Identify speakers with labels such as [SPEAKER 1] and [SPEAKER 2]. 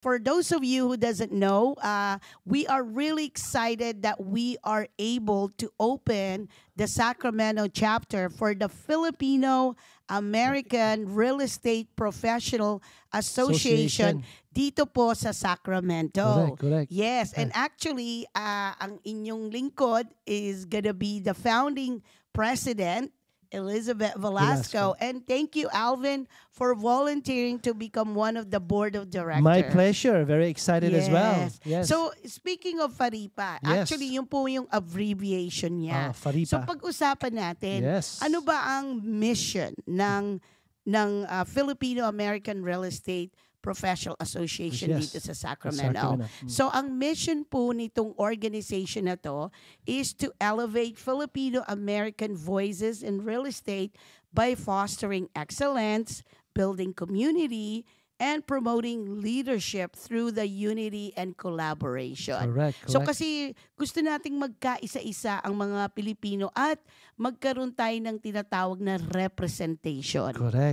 [SPEAKER 1] for those of you who doesn't know, we are really excited that we are able to open the Sacramento chapter for the Filipino American Real Estate Professional Association
[SPEAKER 2] Association.
[SPEAKER 1] dito po sa Sacramento.
[SPEAKER 2] Correct, correct.
[SPEAKER 1] Yes, and actually, ang inyong lingkod is gonna be the founding president, Elizabeth Velasco.
[SPEAKER 2] Velasco.
[SPEAKER 1] And thank you, Alvin, for volunteering to become one of the board of directors.
[SPEAKER 2] My pleasure. Very excited as well. Yes.
[SPEAKER 1] So, speaking of FARIPA,
[SPEAKER 2] Yes.
[SPEAKER 1] actually, yun po yung abbreviation niya.
[SPEAKER 2] FARIPA.
[SPEAKER 1] So, pag-usapan natin,
[SPEAKER 2] Yes.
[SPEAKER 1] ano ba ang mission ng Filipino American Real Estate Professional Association
[SPEAKER 2] Yes.
[SPEAKER 1] dito sa Sacramento. So, ang mission po nitong organization na to is to elevate Filipino American voices in real estate by fostering excellence, building community, and promoting leadership through the unity and collaboration.
[SPEAKER 2] Correct,
[SPEAKER 1] So
[SPEAKER 2] correct.
[SPEAKER 1] kasi gusto nating magkaisa-isa ang mga Pilipino at magkaroon tayo ng tinatawag na representation.
[SPEAKER 2] Correct.